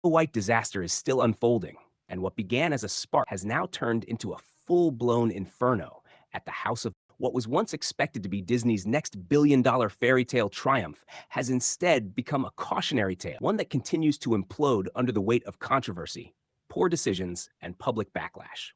White disaster is still unfolding, and what began as a spark has now turned into a full-blown inferno at the House of what was once expected to be Disney's next billion-dollar fairy tale triumph has instead become a cautionary tale, one that continues to implode under the weight of controversy, poor decisions, and public backlash.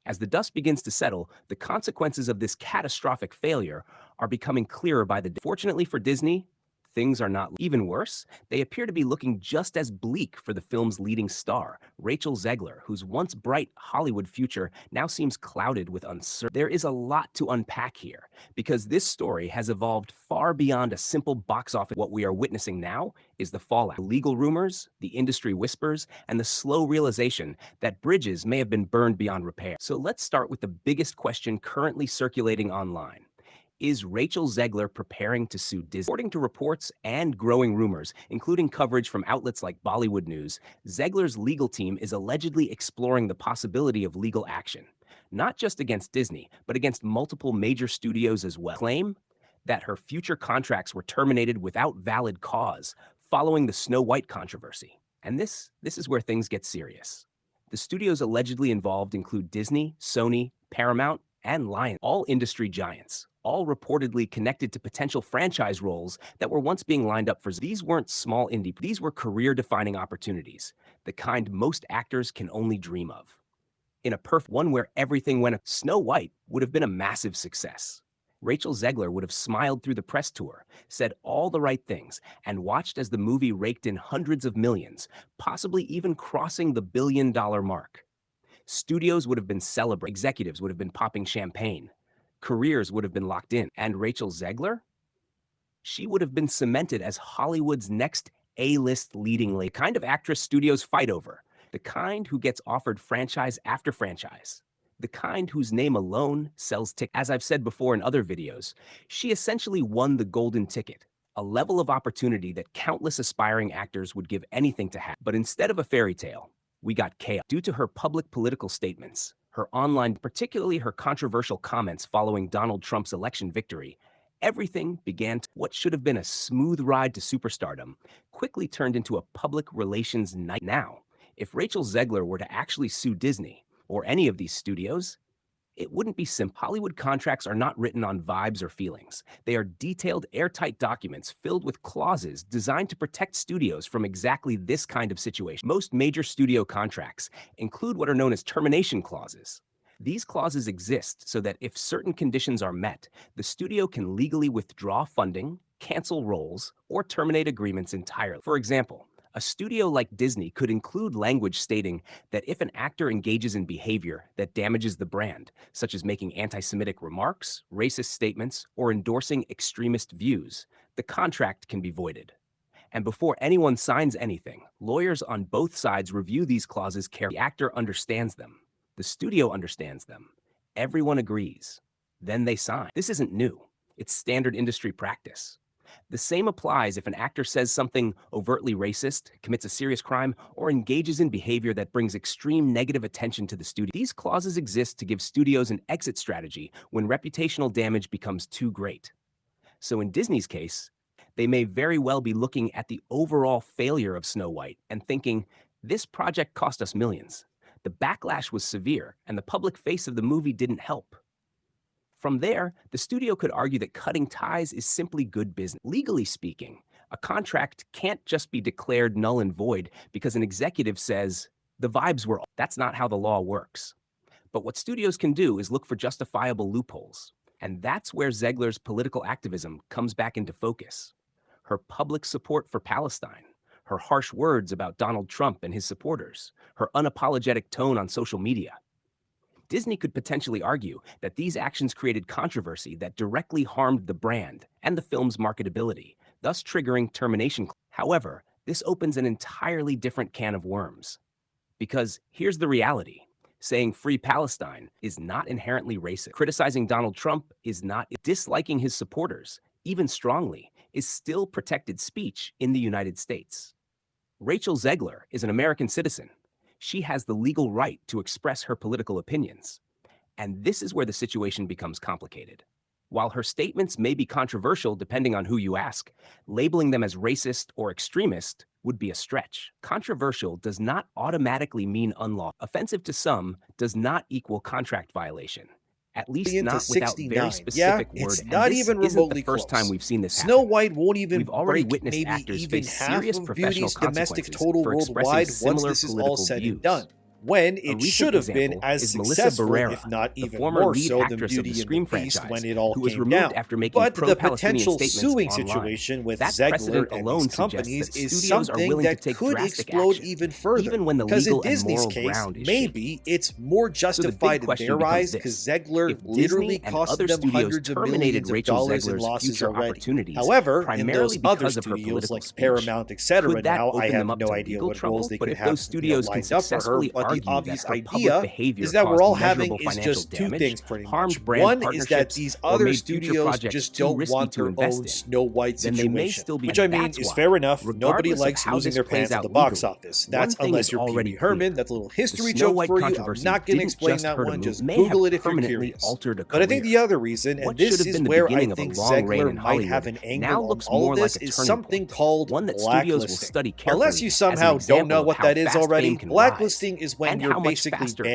As the dust begins to settle, the consequences of this catastrophic failure are becoming clearer by the day. Fortunately for Disney, things are not even worse. They appear to be looking just as bleak for the film's leading star, Rachel Zegler, whose once bright Hollywood future now seems clouded with uncertainty. There is a lot to unpack here, because this story has evolved far beyond a simple box office. What we are witnessing now is the fallout. Legal rumors, the industry whispers, and the slow realization that bridges may have been burned beyond repair. So let's start with the biggest question currently circulating online. Is Rachel Zegler preparing to sue Disney? According to reports and growing rumors, including coverage from outlets like Bollywood News, Zegler's legal team is allegedly exploring the possibility of legal action, not just against Disney, but against multiple major studios as well. Claim that her future contracts were terminated without valid cause following the Snow White controversy. And this is where things get serious. The studios allegedly involved include Disney, Sony, Paramount, and Lion, all industry giants, all reportedly connected to potential franchise roles that were once being lined up for. These weren't small indie, these were career-defining opportunities, the kind most actors can only dream of. In a perfect one where everything went, Snow White would have been a massive success. Rachel Zegler would have smiled through the press tour, said all the right things, and watched as the movie raked in hundreds of millions, possibly even crossing the billion-dollar mark. Studios would have been celebrating, executives would have been popping champagne, careers would have been locked in, and Rachel Zegler? She would have been cemented as Hollywood's next A-list leading lady, the kind of actress studios fight over, the kind who gets offered franchise after franchise, the kind whose name alone sells tickets. As I've said before in other videos, she essentially won the golden ticket, a level of opportunity that countless aspiring actors would give anything to have. But instead of a fairy tale, we got chaos. Due to her public political statements, her online, particularly her controversial comments following Donald Trump's election victory, everything began to what should have been a smooth ride to superstardom quickly turned into a public relations night. Now, if Rachel Zegler were to actually sue Disney or any of these studios, it wouldn't be simple. Hollywood contracts are not written on vibes or feelings. They are detailed, airtight documents filled with clauses designed to protect studios from exactly this kind of situation. Most major studio contracts include what are known as termination clauses. These clauses exist so that if certain conditions are met, the studio can legally withdraw funding, cancel roles, or terminate agreements entirely. For example, a studio like Disney could include language stating that if an actor engages in behavior that damages the brand, such as making anti-Semitic remarks, racist statements, or endorsing extremist views, the contract can be voided. And before anyone signs anything, lawyers on both sides review these clauses carefully. The actor understands them. The studio understands them. Everyone agrees. Then they sign. This isn't new. It's standard industry practice. The same applies if an actor says something overtly racist, commits a serious crime, or engages in behavior that brings extreme negative attention to the studio. These clauses exist to give studios an exit strategy when reputational damage becomes too great. So in Disney's case, they may very well be looking at the overall failure of Snow White and thinking, this project cost us millions. The backlash was severe, and the public face of the movie didn't help. From there, the studio could argue that cutting ties is simply good business. Legally speaking, a contract can't just be declared null and void because an executive says, the vibes were off. That's not how the law works. But what studios can do is look for justifiable loopholes. And that's where Zegler's political activism comes back into focus. Her public support for Palestine, her harsh words about Donald Trump and his supporters, her unapologetic tone on social media. Disney could potentially argue that these actions created controversy that directly harmed the brand and the film's marketability, thus triggering termination. However, this opens an entirely different can of worms. Because here's the reality. Saying free Palestine is not inherently racist. Criticizing Donald Trump is not. Disliking his supporters, even strongly, is still protected speech in the United States. Rachel Zegler is an American citizen. She has the legal right to express her political opinions. And this is where the situation becomes complicated. While her statements may be controversial depending on who you ask, labeling them as racist or extremist would be a stretch. Controversial does not automatically mean unlawful. Offensive to some does not equal contract violation. At least into not without very 69. Yeah, specific word. it's And not this even isn't remotely the first time close. we've seen this Snow happen. White won't even We've already break witnessed maybe actors even face half serious of professional Beauty's domestic consequences total for expressing worldwide once similar this is all political said and views. done, when A it recent should have been example as is Melissa successful, Barrera, if not the even former more lead so, than actress of Beauty the and Scream the Beast franchise, when it all who was came removed down. after making But the pro-Palestinian potential statements suing online. situation with That Zegler precedent and alone these suggests companies that is studios are something willing to that take could drastic explode action, even further. even when the Because in legal and Disney's moral case, ground is shaky. maybe it's more So the big justified in question their becomes eyes because this. Zegler If literally Disney and cost other them studios hundreds of terminated millions of Rachel dollars in Zegler's losses future already. opportunities However, in primarily those other because of her studios political like speech, Paramount, etc., could that now I open them have up no to idea legal what trouble? roles they But could if have, those studios can lined up for her. successfully But the argue that obvious her public idea behavior is that we're caused all having measurable is financial just two damage, things pretty harmed much. brand One is that partnerships, these or other made future studios projects just too don't risky want to their invest own in, Snow White then they may situation, still be. which I mean That's is why, fair enough. Nobody regardless of likes how losing this their plays pants at out the box legally, office. one That's thing unless is you're Pee already Wee Herman. clear. That's a little The history Snow joke White for you. I'm controversy not going to didn't explain just that hurt a one. movie, Just may have Google it if you're permanently curious. altered a But I think career. the other reason, and What should this have is been the where I beginning of a think long reign Zegler in might have Hollywood an now angle on looks all more of this, like a is turning something point, called one that studios will blacklisting. study Unless carefully you as an somehow don't example know of what how that is fast fame already, can rise blacklisting is when and you're how much basically faster banned